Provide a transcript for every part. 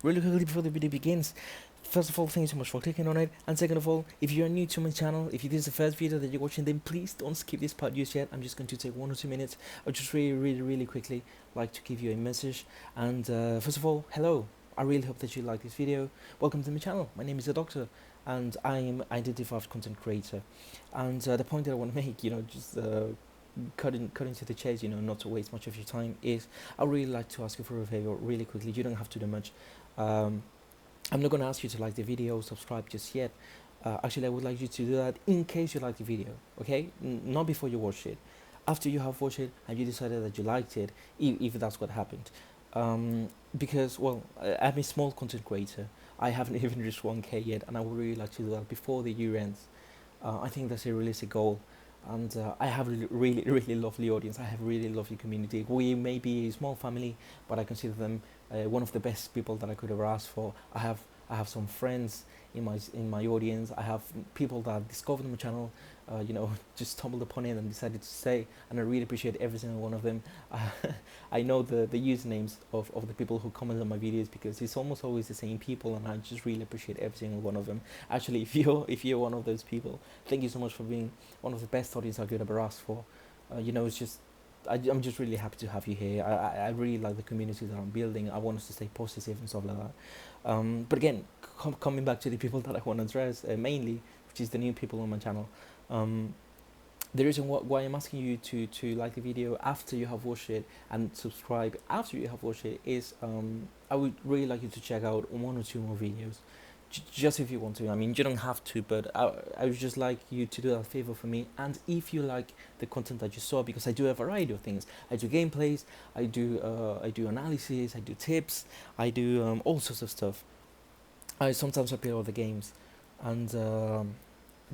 Really quickly before the video begins, first of all, thank you so much for clicking on it. And second of all, if you are new to my channel, if this is the first video that you're watching, then please don't skip this part just yet. I'm just going to take 1 or 2 minutes. I just really quickly like to give you a message. And first of all, hello. I really hope that you like this video. Welcome to my channel. My name is the Doctor, and I am identified content creator. And the point that I want to make, just cutting to the chase, not to waste much of your time, is I really like to ask you for a favor really quickly. You don't have to do much. Um, I'm not going to ask you to like the video, subscribe just yet. Actually, I would like you to do that in case you like the video, okay? Not before you watch it. After you have watched it and you decided that you liked it, if that's what happened. Because, well, I'm a small content creator. I haven't even reached 1K yet, and I would really like to do that before the year ends. I think that's a realistic goal. And I have a really lovely audience. I have a really lovely community. We may be a small family, but I consider them one of the best people that I could ever ask for. I have some friends in my audience. I have people that discovered my channel, just stumbled upon it and decided to stay, and I really appreciate every single one of them. I know the usernames of the people who comment on my videos because it's almost always the same people, and I just really appreciate every single one of them. Actually, if you're one of those people, thank you so much for being one of the best audience I could ever ask for. It's just I'm just really happy to have you here. I really like the community that I'm building. I want us to stay positive and stuff like that. But again, coming back to the people that I want to address mainly, which is the new people on my channel. The reason why I'm asking you to like the video after you have watched it and subscribe after you have watched it is I would really like you to check out 1 or 2 more videos. Just if you want to. I mean, you don't have to, but I would just like you to do that favor for me. And if you like the content that you saw, because I do a variety of things. I do gameplays, I do analysis, I do tips, I do all sorts of stuff. I sometimes I play other games, and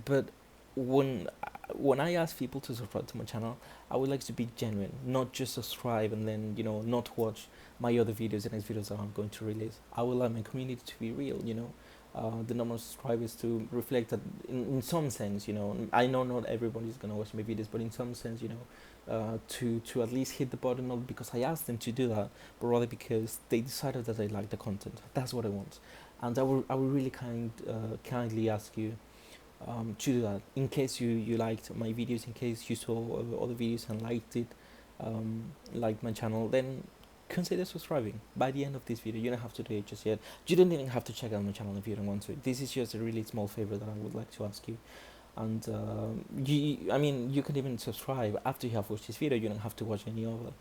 but when when I ask people to subscribe to my channel, I would like to be genuine, not just subscribe and then not watch my other videos, the next videos that I'm going to release. I would like my community to be real, the number of subscribers to reflect that in some sense, I know not everybody's gonna watch my videos, but in some sense, to at least hit the button, not because I asked them to do that, but rather because they decided that they like the content. That's what I want, and I will really kindly ask you to do that in case you liked my videos, in case you saw other videos and liked it, liked my channel, then consider subscribing by the end of this video. You don't have to do it just yet. You don't even have to check out my channel if you don't want to. This is just a really small favor that I would like to ask you. And you can even subscribe after you have watched this video. You don't have to watch any other.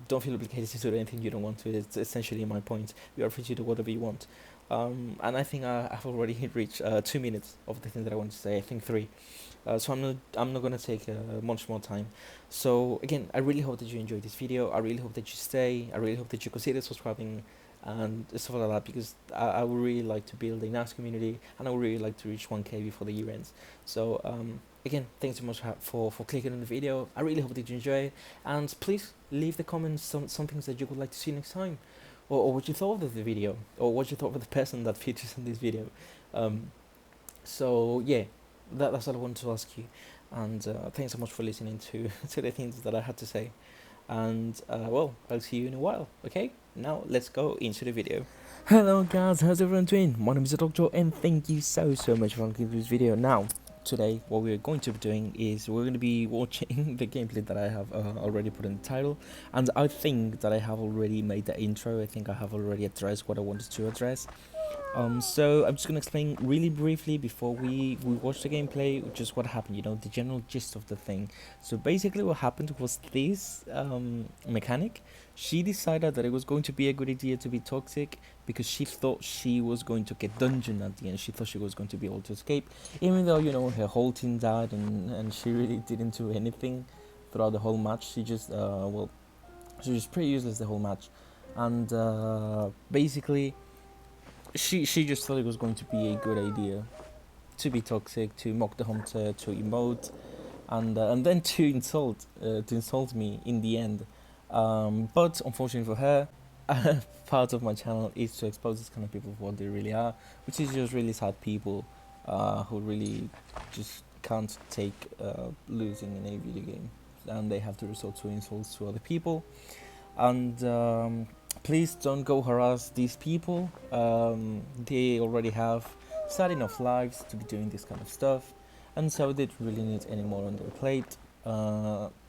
Don't feel obligated to do anything you don't want to. It's essentially my point. You are free to do whatever you want. And I think I've already reached 2 minutes of the thing that I want to say. I think 3. So I'm not gonna take much more time. So again, I really hope that you enjoyed this video. I really hope that you stay. I really hope that you consider subscribing and stuff like that, because I would really like to build a nice community, and I would really like to reach 1K before the year ends. So again, thanks so much for clicking on the video. I really hope that you enjoy it, and please leave the comments some things that you would like to see next time, or what you thought of the video, or what you thought of the person that features in this video. So yeah, that's all I wanted to ask you, and thanks so much for listening to to the things that I had to say. And well, I'll see you in a while. Okay, now let's go into the video. Hello guys, how's everyone doing? My name is the Doctor, and thank you so much for clicking this video. Now today what we're going to be doing is we're going to be watching the gameplay that I have already put in the title, and I think that I have already made the intro. I think I have already addressed what I wanted to address. So I'm just gonna explain really briefly before we watch the gameplay just what happened, the general gist of the thing. So basically what happened was this mechanic, she decided that it was going to be a good idea to be toxic because she thought she was going to get dungeon at the end. She thought she was going to be able to escape, even though her whole team died, and she really didn't do anything throughout the whole match. She just she was pretty useless the whole match, and basically she just thought it was going to be a good idea to be toxic, to mock the hunter, to emote, and then to insult me in the end. But unfortunately for her, part of my channel is to expose these kind of people for what they really are, which is just really sad people who really just can't take losing in a video game, and they have to resort to insults to other people. And please don't go harass these people. They already have sad enough lives to be doing this kind of stuff, and so they don't really need any more on their plate.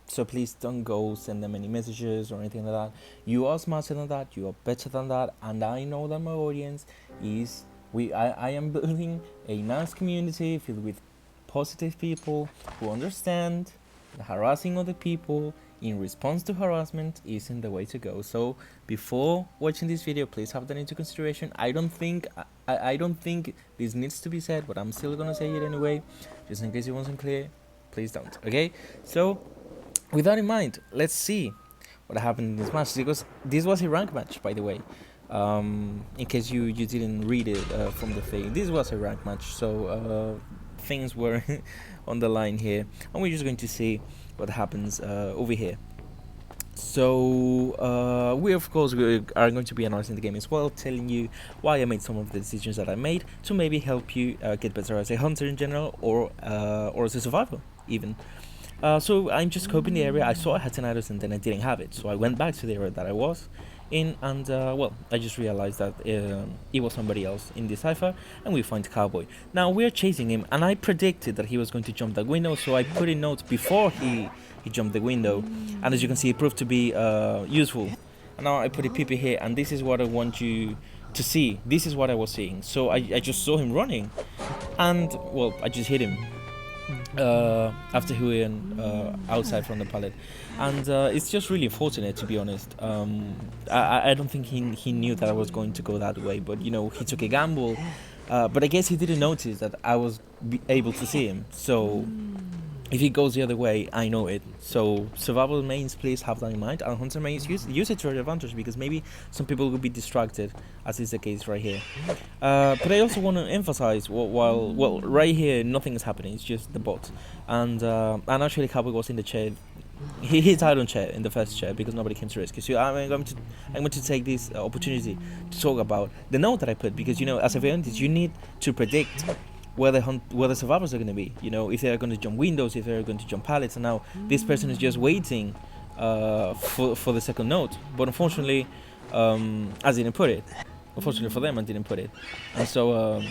So please don't go send them any messages or anything like that. You are smarter than that. You are better than that. And I know that my audience is I am building a nice community filled with positive people who understand that harassing other people in response to harassment isn't the way to go. So before watching this video, please have that into consideration. I don't think this needs to be said, but I'm still gonna say it anyway, just in case it wasn't clear. Please don't. Okay. So with that in mind, let's see what happened in this match, because this was a rank match, by the way. In case you didn't read it from the thing, this was a rank match, so things were on the line here, and we're just going to see what happens over here. So we of course are going to be analyzing the game as well, telling you why I made some of the decisions that I made to maybe help you get better as a hunter in general, or as a survivor even. So I'm just scoping the area. I saw I had tinnitus and then I didn't have it, so I went back to the area that I was in, and well, I just realized that it was somebody else in the cipher, and we find Cowboy. Now we're chasing him, and I predicted that he was going to jump that window, so I put in notes before he jumped the window, and as you can see, it proved to be useful. And now I put a PP here, and this is what I want you to see. This is what I was seeing. So I just saw him running, and well, I just hit him after he went outside from the pallet, and it's just really unfortunate, to be honest. I don't think he knew that I was going to go that way, but you know, he took a gamble, but I guess he didn't notice that I was able to see him. So if he goes the other way, I know it. So survival mains, please have that in mind, and hunter mains, use it to your advantage, because maybe some people will be distracted, as is the case right here. But I also want to emphasize, well, right here nothing is happening, it's just the bot, and actually Cowboy was in the chair. He died on chair, in the first chair, because nobody came to rescue. So I'm going to take this opportunity to talk about the note that I put, because you know, as a scientist, you need to predict where the survivors are going to be. You know, if they're going to jump windows, if they're going to jump pallets. And now this person is just waiting for the second note. But unfortunately, I didn't put it. Unfortunately for them, I didn't put it. And so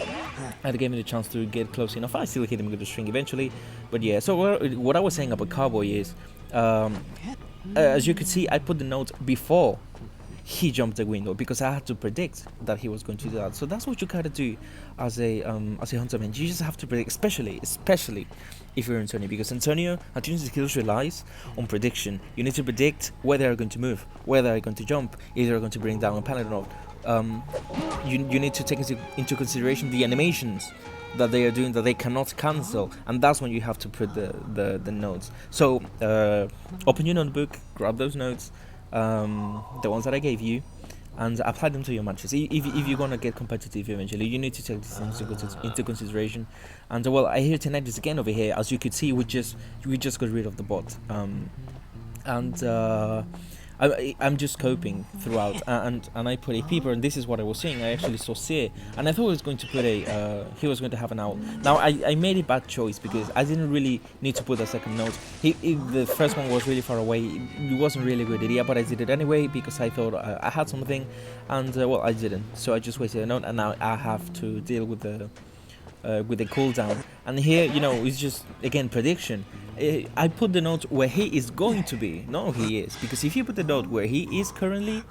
I gave me the chance to get close enough. I still hit him with the string eventually. But yeah, so what I was saying about Cowboy is, as you could see, I put the note before he jumped the window, because I had to predict that he was going to do that. So that's what you gotta do as a hunter man. You just have to predict, especially if you're Antonio, because Antonio's skills relies on prediction. You need to predict where they're going to move, where they're going to jump, if they're going to bring down a pallet or not. You need to take into consideration the animations that they are doing that they cannot cancel, and that's when you have to put the notes. So open your notebook, grab those notes, the ones that I gave you, and apply them to your matches. If you're gonna get competitive eventually, you need to take this into consideration. And well, I hear tinnitus again over here. As you could see, we just got rid of the bot, and I'm just coping throughout, and I put a peeper, and this is what I was seeing. I actually saw Sear, and I thought he was going to put he was going to have an owl. Now I made a bad choice, because I didn't really need to put a second note. The first one was really far away. It wasn't really a good idea, but I did it anyway, because I thought I had something, and well, I didn't. So I just wasted a note, and now I have to deal with the cooldown. And here, you know, it's just again prediction. I put the note where he is going to be, not who he is, because if you put the note where he is currently,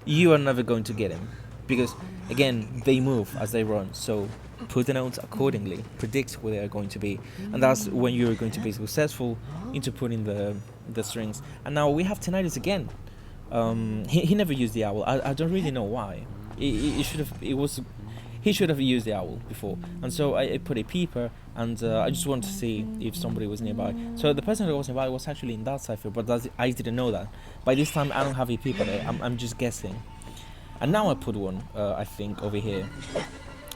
you are never going to get him, because again, they move as they run. So put the notes accordingly, predict where they are going to be, and that's when you're going to be successful into putting the strings. And now we have tinnitus again. He never used the owl. I don't really know why. He should have used the owl before, and so I put a peeper, and I just wanted to see if somebody was nearby. So the person that was nearby was actually in that cipher, but I didn't know that. By this time, I don't have a peeper there. I'm just guessing. And now I put one, I think, over here.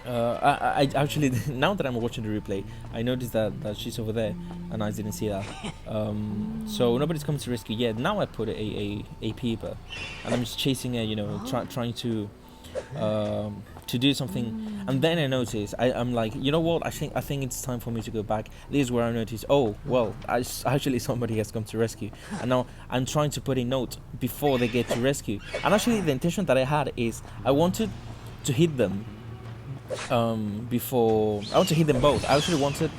I actually, now that I'm watching the replay, I noticed that she's over there, and I didn't see that. So nobody's coming to rescue yet. Now I put a peeper, and I'm just chasing her, you know, trying to to do something, and then I notice I'm like, you know what? I think it's time for me to go back. This is where I notice. Oh well, actually somebody has come to rescue, and now I'm trying to put a note before they get to rescue. And actually, the intention that I had is I wanted to hit them before I want to hit them both. I actually wanted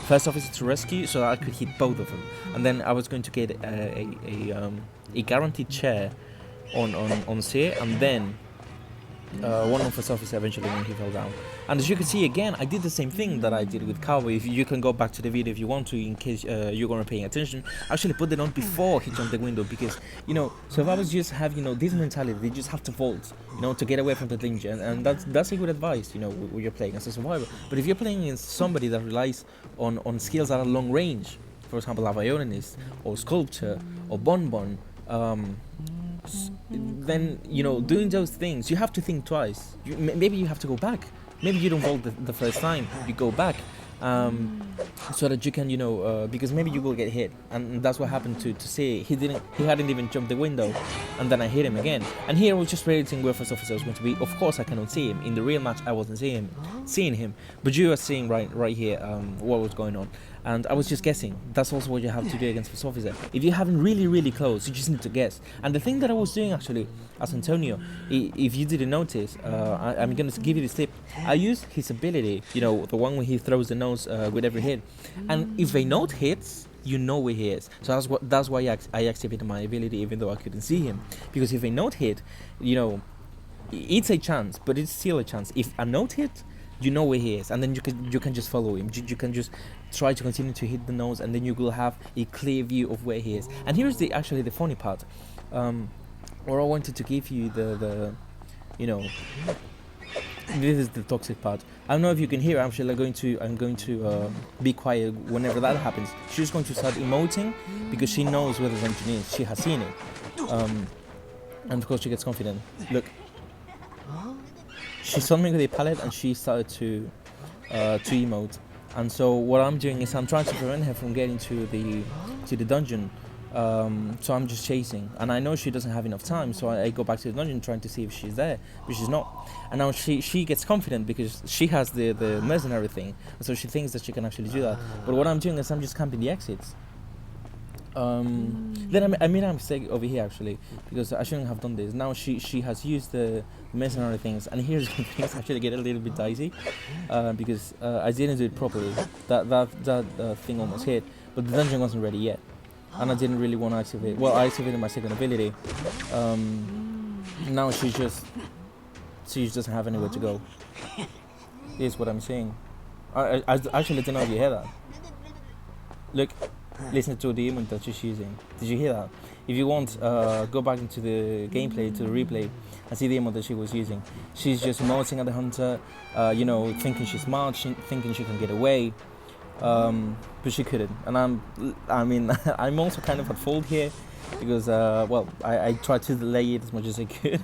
first officer to rescue so that I could hit both of them, and then I was going to get a guaranteed chair on Sear, and then one of first officer eventually when he fell down. And as you can see again, I did the same thing that I did with Cowboy. If you can go back to the video if you want to, in case you're gonna paying attention. Actually put it on before he jumped the window, because so if I was just have this mentality, they just have to vault, to get away from the danger, and that's a good advice, when you're playing as a survivor. But if you're playing against somebody that relies on skills that are long range, for example, a violinist or sculptor or bonbon, then doing those things, you have to think twice. Maybe you have to go back. Maybe you don't vote the first time, you go back, so that you can because maybe you will get hit, and that's what happened to say. He hadn't even jumped the window, and then I hit him again. And here I was just predicting where first officer was going to be. Of course I cannot see him in the real match. I wasn't seeing him, but you are seeing right here what was going on. And I was just guessing. That's also what you have to do against first officer. If you haven't really close, you just need to guess. And the thing that I was doing actually as Antonio, if you didn't notice, I'm gonna give you this tip. I use his ability, the one where he throws the nose with every hit. And if a note hits, you know where he is. So that's why I activated my ability, even though I couldn't see him. Because if a note hit, it's a chance, but it's still a chance. If a note hit, you know where he is, and then you can just follow him. You can just try to continue to hit the nose, and then you will have a clear view of where he is. And here's the funny part. Or I wanted to give you the this is the toxic part. I don't know if you can hear. Actually, I'm going to be quiet whenever that happens. She's going to start emoting because she knows where the dungeon is. She has seen it, and of course she gets confident. Look. She saw me with a palette and she started to emote. And so what I'm doing is I'm trying to prevent her from getting to the dungeon. So I'm just chasing, and I know she doesn't have enough time, so I go back to the dungeon trying to see if she's there, but she's not. And now she gets confident because she has the mercenary thing, so she thinks that she can actually do that. But what I'm doing is I'm just camping the exits. Then I made a mistake over here actually, because I shouldn't have done this. Now she has used the mercenary things, and here's when things actually get a little bit dicey, because I didn't do it properly. That thing almost hit, but the dungeon wasn't ready yet, and I didn't really want to activate. Well, I activated my second ability. Now she just doesn't have anywhere to go. Here's what I'm saying. I actually don't know if you hear that. Look. Listen to the emote that she's using. Did you hear that? If you want, go back into the gameplay, to the replay, and see the emote that she was using. She's just emoting at the hunter, thinking she's smart, thinking she can get away, but she couldn't. And I'm also kind of at fault here, because I tried to delay it as much as I could.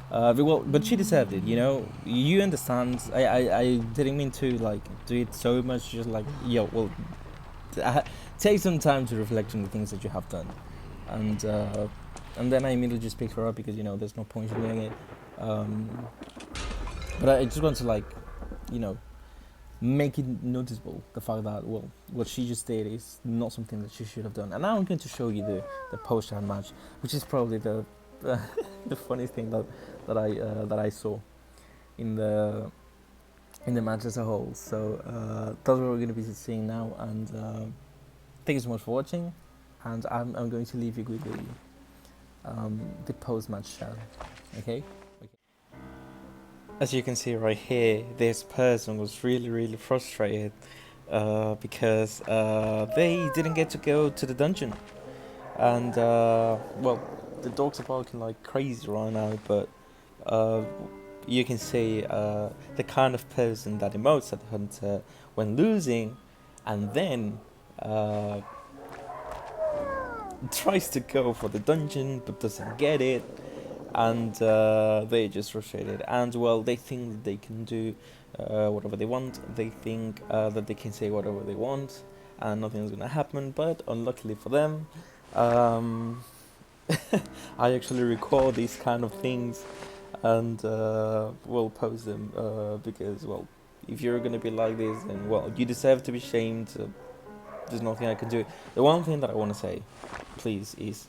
But she deserved it, You understand? I didn't mean to do it so much. Just take some time to reflect on the things that you have done, and then I immediately just picked her up because there's no point in doing it. But I just want to make it noticeable, the fact that what she just did is not something that she should have done. And now I'm going to show you the post-round match, which is probably the the funniest thing that I saw in the match as a whole. So that's what we're going to be seeing now, and thank you so much for watching, and I'm going to leave you with the post-match chat. Okay. As you can see right here, this person was really frustrated because they didn't get to go to the dungeon, and the dogs are barking like crazy right now, but you can see the kind of person that emotes at the hunter when losing, and then tries to go for the dungeon but doesn't get it, and they're just frustrated, and they think that they can do whatever they want. They think that they can say whatever they want and nothing's gonna happen, but unluckily for them, I actually record these kind of things and we'll post them because, well, if you're gonna be like this, then, well, you deserve to be shamed. There's nothing I can do. The one thing that I want to say, please, is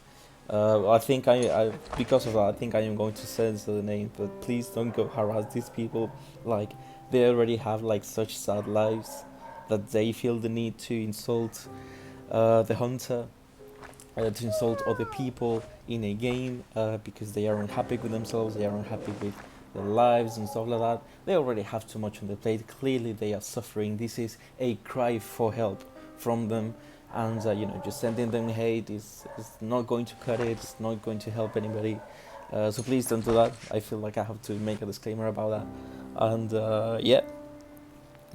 I think I because of that, I think I am going to censor the name, but please don't go harass these people. Like, they already have like such sad lives that they feel the need to insult the hunter, to insult other people in a game because they are unhappy with themselves, they are unhappy with their lives and stuff like that. They already have too much on their plate. Clearly, they are suffering. This is a cry for help from them, and just sending them hate is not going to cut it. It's not going to help anybody. So please don't do that. I feel like I have to make a disclaimer about that. And yeah,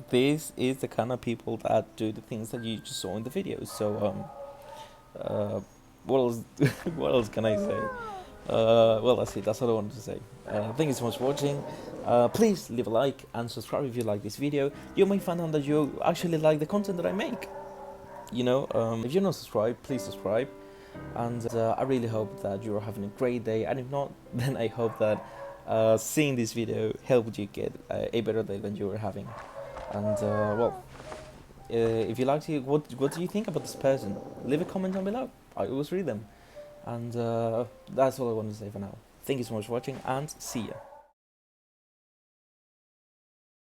this is the kind of people that do the things that you just saw in the videos. So what else? What else can I say? Well, that's it. That's all I wanted to say. Thank you so much for watching. Please leave a like and subscribe if you like this video. You might find out that you actually like the content that I make. If you're not subscribed, please subscribe. And I really hope that you're having a great day. And if not, then I hope that seeing this video helped you get a better day than you were having. And if you like to, what do you think about this person? Leave a comment down below. I always read them. And that's all I want to say for now. Thank you so much for watching, and see ya.